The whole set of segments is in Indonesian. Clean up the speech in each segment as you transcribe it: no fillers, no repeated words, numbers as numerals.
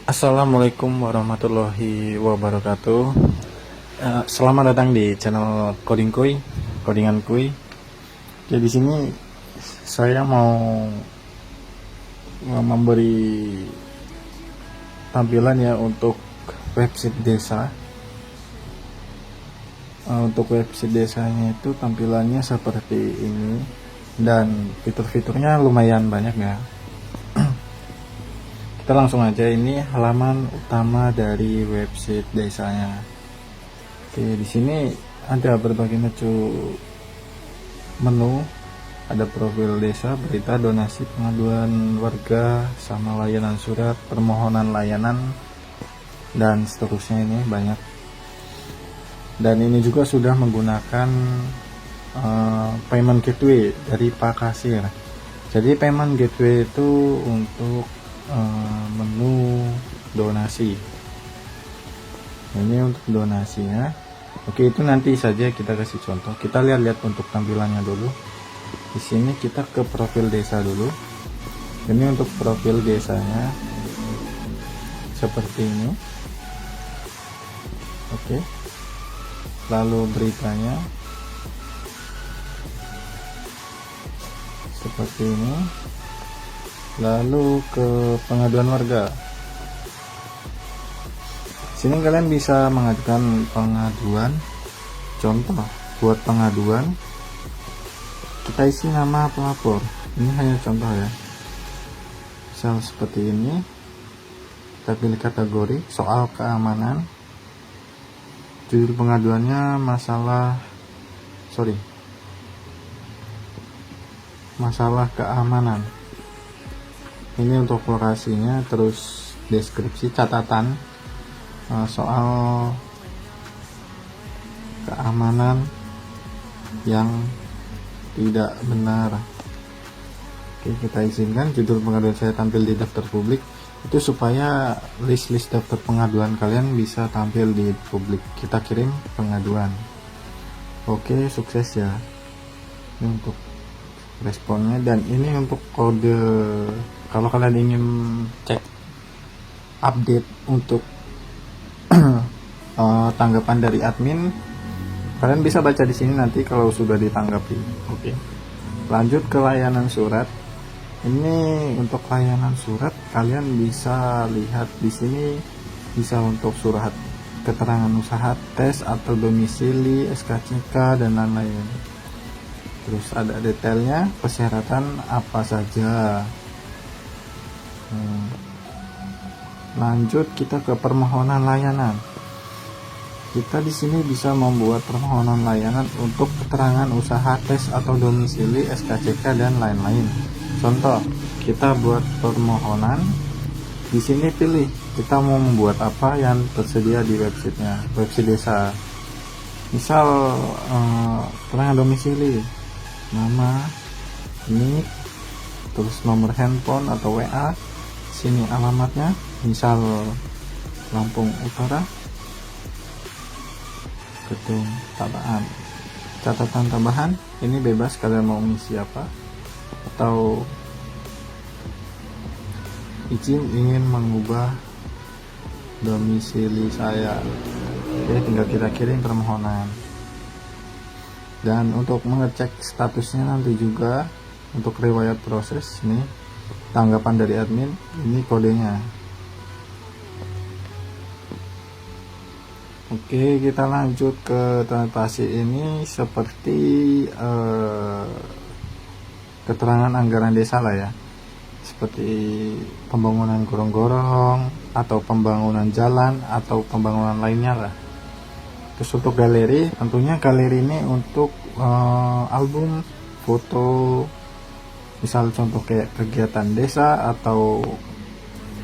Assalamualaikum warahmatullahi wabarakatuh. Selamat datang di channel Coding Kuy, Codingan Kuy. Jadi di sini saya mau memberi tampilan ya untuk website desa. Untuk website desanya itu tampilannya seperti ini dan fitur-fiturnya lumayan banyak ya. Kita langsung aja, ini halaman utama dari website desanya. Oke, di sini ada berbagai macam menu, ada profil desa, berita, donasi, pengaduan warga, sama layanan surat, permohonan layanan, dan seterusnya. Ini banyak. Dan ini juga sudah menggunakan payment gateway dari Pak Kasir. Jadi payment gateway itu untuk menu donasi. Ini untuk donasinya. Oke, itu nanti saja kita kasih contoh. Kita lihat untuk tampilannya dulu. Di sini kita ke profil desa dulu. Ini untuk profil desanya seperti ini. Oke. Lalu beritanya seperti ini. Lalu ke pengaduan warga. Sini kalian bisa mengajukan pengaduan. Contoh buat pengaduan, kita isi nama pelapor. Ini hanya contoh ya. Misal seperti ini. Kita pilih kategori soal keamanan. Judul pengaduannya masalah keamanan. Ini untuk lokasinya, terus deskripsi, catatan soal keamanan yang tidak benar. Oke, kita izinkan judul pengaduan saya tampil di daftar publik. Itu supaya list-list daftar pengaduan kalian bisa tampil di publik. Kita kirim pengaduan. Oke, sukses ya. Ini untuk responnya, dan ini untuk kode. Kalau kalian ingin cek update untuk tanggapan dari admin, kalian bisa baca di sini nanti kalau sudah ditanggapi. Oke. Lanjut ke layanan surat. Ini untuk layanan surat, kalian bisa lihat di sini, bisa untuk surat keterangan usaha, tes atau domisili, SKCK, dan lain-lain. Terus ada detailnya, persyaratan apa saja. Lanjut kita ke permohonan layanan. Kita di sini bisa membuat permohonan layanan untuk keterangan usaha, tes atau domisili, SKCK, dan lain-lain. Contoh, kita buat permohonan. Di sini pilih kita mau membuat apa yang tersedia di websitenya, website desa. Misal keterangan domisili, nama, NIK, terus nomor handphone atau WA. Sini alamatnya, misal Lampung Utara, Kedung Tabahan. Catatan tambahan, ini bebas kalian mau ngisi apa, atau izin ingin mengubah domisili saya. Oke, tinggal kita kirim permohonan. Dan untuk mengecek statusnya nanti juga untuk riwayat proses, ini tanggapan dari admin, ini kodenya. Oke, kita lanjut ke transaksi. Ini seperti keterangan anggaran desa lah ya, seperti pembangunan gorong-gorong atau pembangunan jalan atau pembangunan lainnya lah. Terus untuk galeri, tentunya galeri ini untuk album foto, misal contoh kayak kegiatan desa atau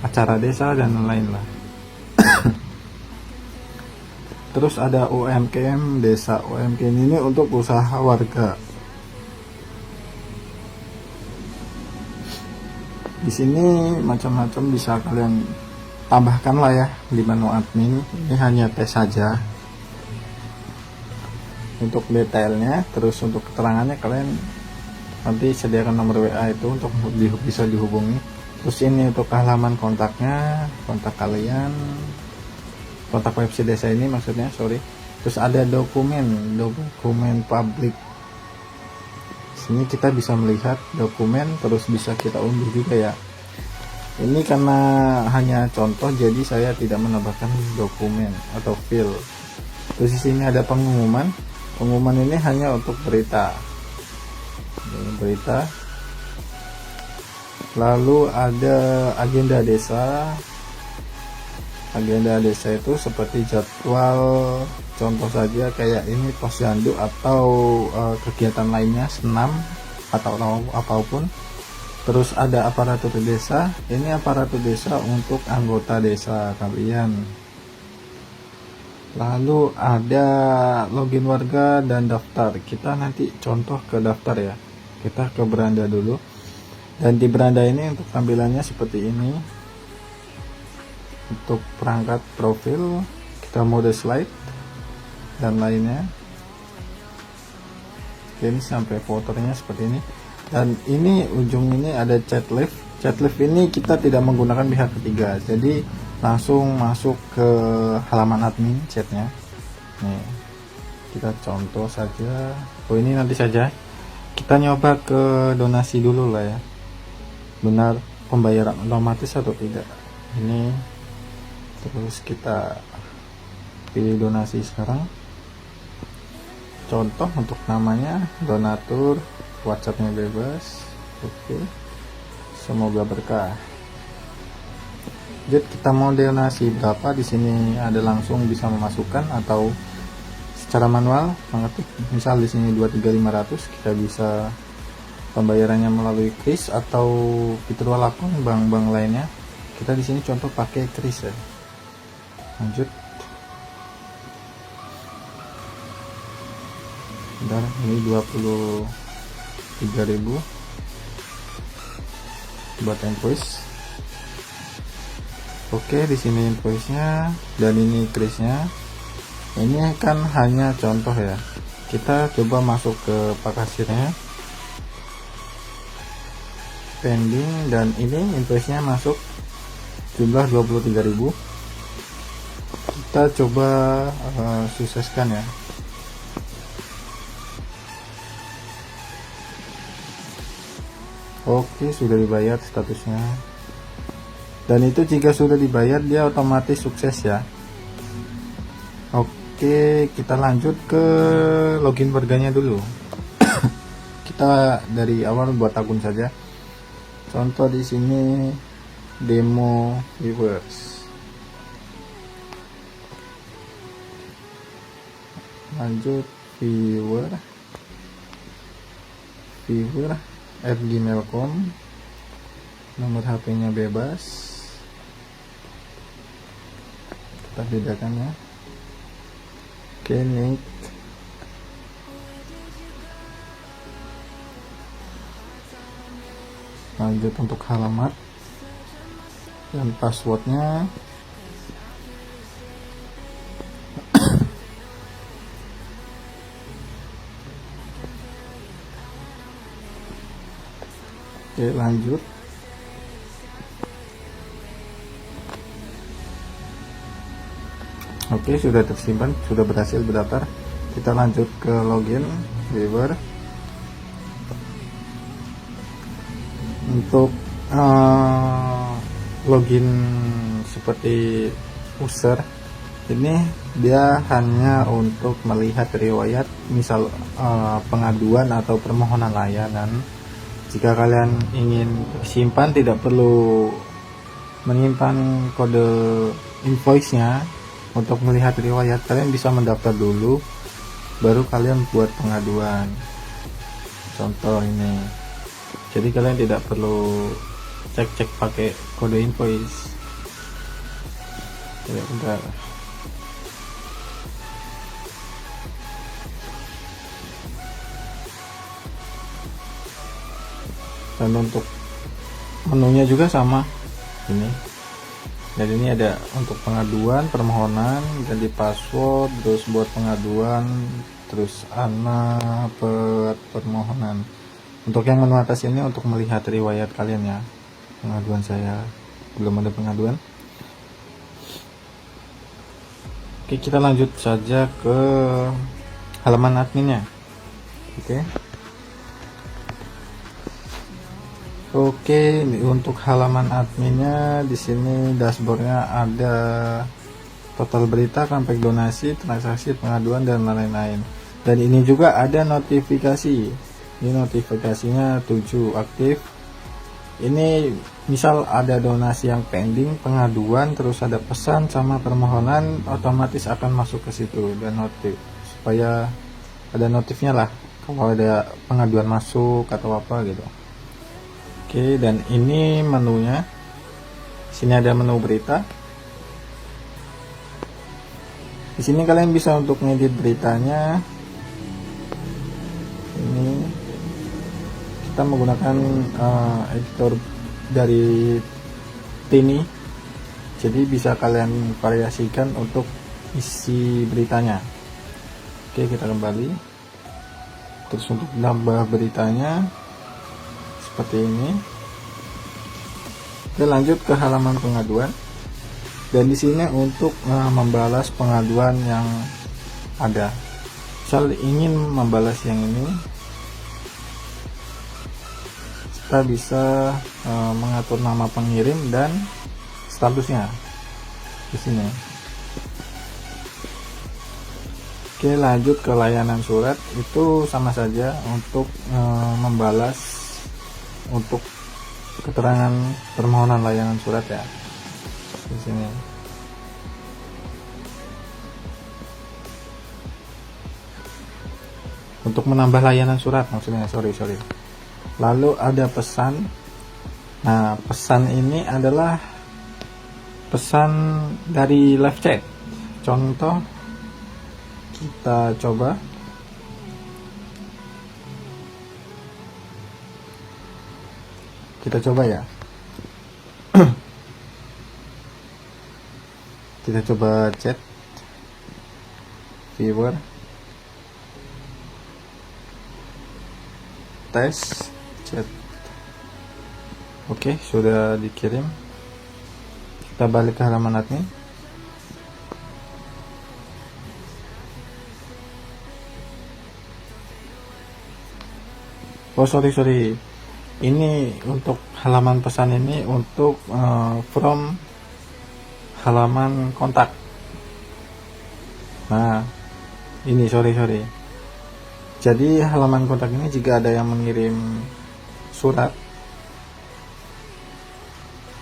acara desa dan lain-lain lah. Terus ada UMKM desa. UMKM ini untuk usaha warga. Di sini macam-macam bisa kalian tambahkan lah ya di menu admin. Ini hanya tes saja. Untuk detailnya, terus untuk keterangannya kalian nanti sediakan nomor WA itu untuk bisa dihubungi. Terus ini untuk halaman kontaknya, kontak kalian, kontak website desa ini maksudnya, sorry. Terus ada dokumen publik. Sini kita bisa melihat dokumen, terus bisa kita unduh juga ya. Ini karena hanya contoh, jadi saya tidak menambahkan dokumen atau file. Terus di sini ada pengumuman. Pengumuman ini hanya untuk berita. Ini berita. Lalu ada agenda desa. Agenda desa itu seperti jadwal, contoh saja kayak ini posyandu atau kegiatan lainnya, senam atau apapun. Terus ada aparatur desa. Ini aparatur desa untuk anggota desa kalian. Lalu ada login warga dan daftar. Kita nanti contoh ke daftar ya. Kita ke beranda dulu. Dan di beranda ini untuk tampilannya seperti ini. Untuk perangkat profil, kita mode slide dan lainnya. Oke, ini sampai fotonya seperti ini. Dan ini ujung ini ada chat live. Chat live ini kita tidak menggunakan pihak ketiga, jadi langsung masuk ke halaman admin chatnya. Nih, kita contoh saja. Oh, ini nanti saja. Kita nyoba ke donasi dulu lah ya. Benar pembayaran otomatis atau tidak. Ini terus kita pilih donasi sekarang. Contoh untuk namanya donatur, WhatsAppnya bebas. Oke, semoga berkah. Jadi kita mau donasi berapa, di sini ada langsung bisa memasukkan atau secara manual mengetik. Misal di sini 23.500, kita bisa pembayarannya melalui kris atau virtual akun bank-bank lainnya. Kita di sini contoh pakai kris ya. Lanjut. Dan ini 23.000 buat invoice. Oke, di sini invoice-nya dan ini krisnya. Ini kan hanya contoh ya. Kita coba masuk ke pakasirnya. Pending, dan ini invoice-nya masuk jumlah 23.000. Kita coba sukseskan ya. Oke, sudah dibayar statusnya. Dan itu jika sudah dibayar dia otomatis sukses ya. Oke, kita lanjut ke login warganya dulu. Kita dari awal buat akun saja. Contoh di sini demo viewers. Lanjut viewer @gmail.com, nomor HP-nya bebas, kita bedakan ya. Oke, nick, lanjut untuk alamat dan passwordnya. Oke, lanjut. Oke, sudah tersimpan, sudah berhasil berdaftar. Kita lanjut ke login viewer. Untuk login seperti user ini dia hanya untuk melihat riwayat, misal pengaduan atau permohonan layanan. Jika kalian ingin simpan, tidak perlu menyimpan kode invoice-nya. Untuk melihat riwayat, kalian bisa mendaftar dulu, baru kalian buat pengaduan. Contoh ini. Jadi kalian tidak perlu cek-cek pakai kode invoice. Ya, bentar. Dan untuk menunya juga sama ini. Dan ini ada untuk pengaduan, permohonan, ganti password, terus buat pengaduan, terus permohonan. Untuk yang menu atas ini untuk melihat riwayat kalian ya. pengaduan saya belum ada pengaduan. Oke, kita lanjut saja ke halaman adminnya. Oke, untuk halaman adminnya di sini dashboardnya ada total berita, comeback donasi, transaksi, pengaduan dan lain-lain. Dan ini juga ada notifikasi. Ini notifikasinya 7 aktif. Ini misal ada donasi yang pending, pengaduan, terus ada pesan sama permohonan, otomatis akan masuk ke situ dan notif, supaya ada notifnya lah kalau ada pengaduan masuk atau apa gitu. Oke, dan ini menunya. Sini ada menu berita. Di sini kalian bisa untuk ngedit beritanya. Ini kita menggunakan editor dari Tiny, jadi bisa kalian variasikan untuk isi beritanya. Oke, kita kembali. Terus untuk nambah beritanya seperti ini. Kita lanjut ke halaman pengaduan. Dan di sini untuk membalas pengaduan yang ada. Misal ingin membalas yang ini, kita bisa mengatur nama pengirim dan statusnya di sini. Oke, lanjut ke layanan surat. Itu sama saja untuk membalas untuk keterangan permohonan layanan surat ya. Di sini. Untuk menambah layanan surat maksudnya, sorry. Lalu ada pesan. Nah, pesan ini adalah pesan dari live chat. Contoh, kita coba. Kita coba ya. Kita coba chat viewer tes chat. Oke, sudah dikirim. Kita balik ke halaman admin. Oh sorry, ini untuk halaman pesan ini untuk from halaman kontak. Nah ini sorry, jadi halaman kontak ini jika ada yang mengirim surat,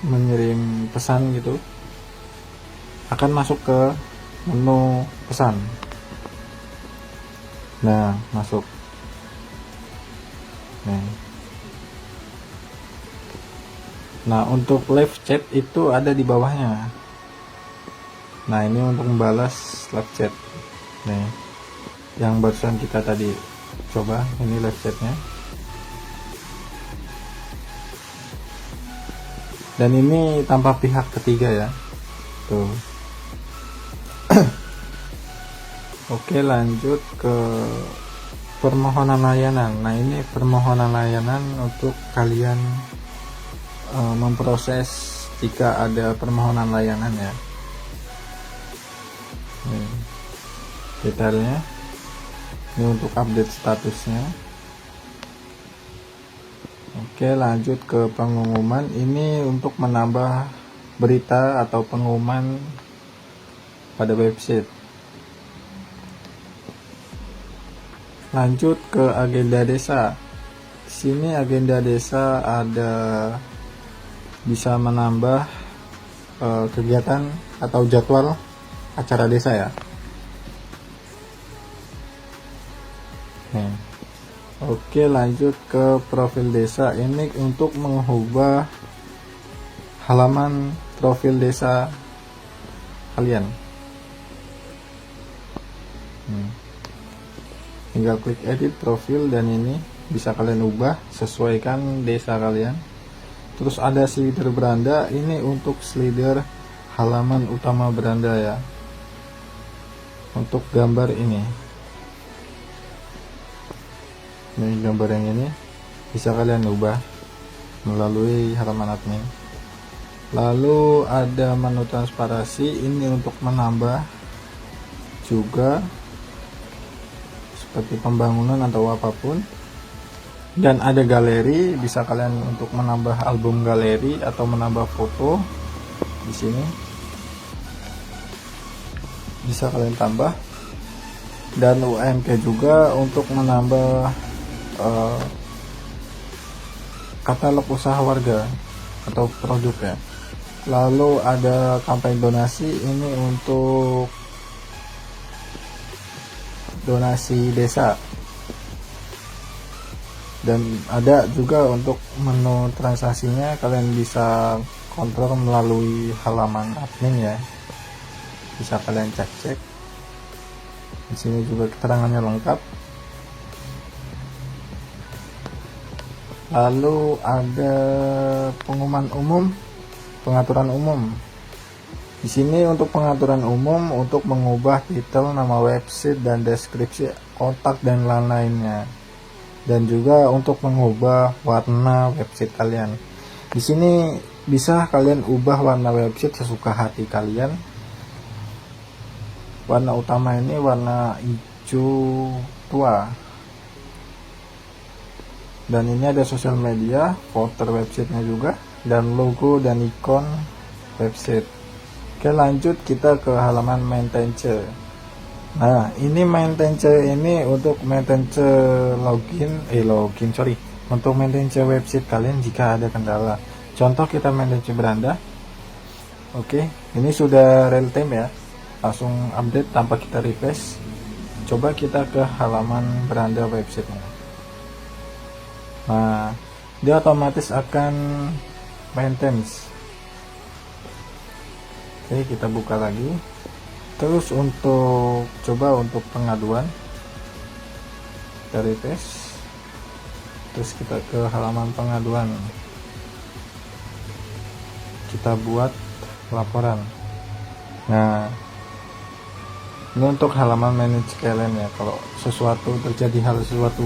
mengirim pesan gitu, akan masuk ke menu pesan. Nah masuk. Nah untuk live chat itu ada di bawahnya. Nah ini untuk membalas live chat. Nih yang barusan kita tadi coba, ini live chatnya. Dan ini tanpa pihak ketiga ya. Tuh. Oke, lanjut ke permohonan layanan. Nah ini permohonan layanan untuk kalian memproses jika ada permohonan layanan ya. Detailnya ini untuk update statusnya. Oke, lanjut ke pengumuman. Ini untuk menambah berita atau pengumuman pada website. Lanjut ke agenda desa. Di sini agenda desa ada bisa menambah kegiatan atau jadwal acara desa ya. Oke, lanjut ke profil desa. Ini untuk mengubah halaman profil desa kalian. Tinggal klik edit profil dan ini bisa kalian ubah sesuaikan desa kalian. Terus ada slider beranda, ini untuk slider halaman utama beranda ya. Untuk gambar ini gambar yang ini bisa kalian ubah melalui halaman admin. Lalu ada menu transparansi, ini untuk menambah juga seperti pembangunan atau apapun. Dan ada galeri, bisa kalian untuk menambah album galeri atau menambah foto. Di sini bisa kalian tambah. Dan UMK juga untuk menambah katalog usaha warga atau produk ya. Lalu ada kampanye donasi, ini untuk donasi desa. Dan ada juga untuk menu transaksinya, kalian bisa kontrol melalui halaman admin ya, bisa kalian cek. Di sini juga keterangannya lengkap. Lalu ada pengumuman umum, pengaturan umum. Di sini untuk pengaturan umum, untuk mengubah titel, nama website, dan deskripsi, kontak, dan lain-lainnya. Dan juga untuk mengubah warna website kalian. Di sini bisa kalian ubah warna website sesuka hati kalian. Warna utama ini warna hijau tua. Dan ini ada sosial media, footer websitenya juga, dan logo dan ikon website. Oke, lanjut kita ke halaman maintenance. Nah, ini maintenance ini untuk maintenance untuk maintenance website kalian jika ada kendala. Contoh kita maintenance beranda. Oke, ini sudah real time ya, langsung update tanpa kita refresh. Coba kita ke halaman beranda websitenya. Nah, dia otomatis akan maintenance. Oke, kita buka lagi. Terus untuk pengaduan dari tes, terus kita ke halaman pengaduan, kita buat laporan. Nah, ini untuk halaman manage kalian ya, kalau terjadi sesuatu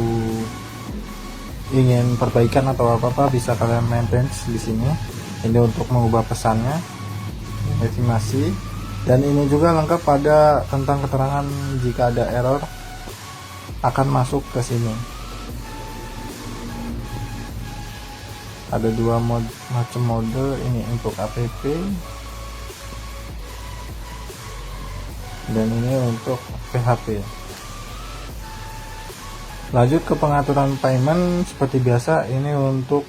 ingin perbaikan atau apa bisa kalian maintenance di sini. Ini untuk mengubah pesannya, estimasi. Dan ini juga lengkap pada tentang keterangan jika ada error akan masuk ke sini. Ada dua macam mode, ini untuk app dan ini untuk PHP. Lanjut ke pengaturan payment, seperti biasa ini untuk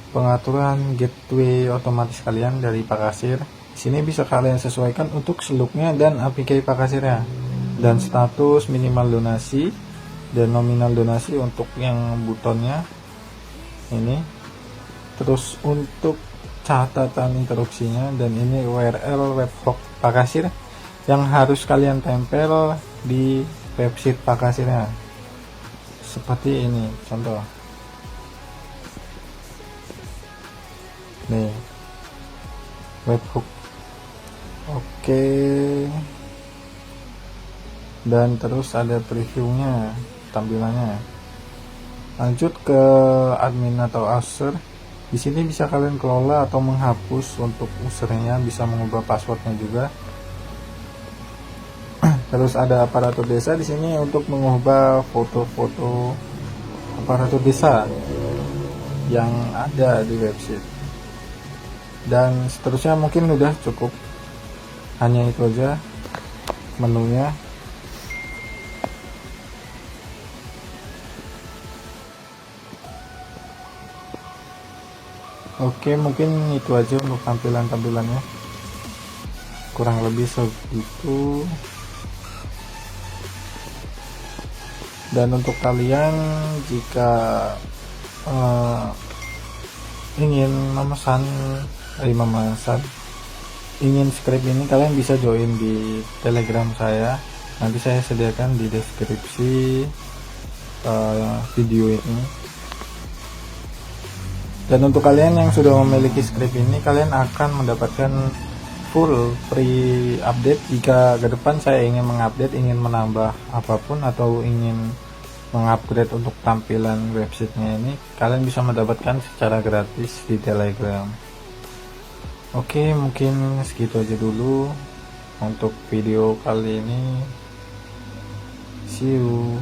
pengaturan gateway otomatis kalian dari Pakasir. Di sini bisa kalian sesuaikan untuk seluknya dan APK Pakasirnya, dan status minimal donasi dan nominal donasi untuk yang butonnya ini. Terus untuk catatan interupsinya, dan ini URL webhook Pakasir yang harus kalian tempel di website Pakasirnya. Seperti ini contoh. Nih, webhook. Oke. Dan terus ada previewnya, tampilannya. Lanjut ke admin atau user. Di sini bisa kalian kelola atau menghapus untuk usernya, bisa mengubah passwordnya juga. Terus ada aparatur desa di sini untuk mengubah foto-foto aparatur desa yang ada di website. Dan seterusnya mungkin udah cukup, hanya itu aja menunya. Oke, mungkin itu aja untuk tampilannya, kurang lebih segitu. Dan untuk kalian jika ingin ingin script ini, kalian bisa join di Telegram saya, nanti saya sediakan di deskripsi video ini. Dan untuk kalian yang sudah memiliki script ini, kalian akan mendapatkan full free update jika ke depan saya ingin mengupdate, ingin menambah apapun, atau ingin mengupgrade untuk tampilan websitenya ini, kalian bisa mendapatkan secara gratis di Telegram. Oke, mungkin segitu aja dulu untuk video kali ini. See you.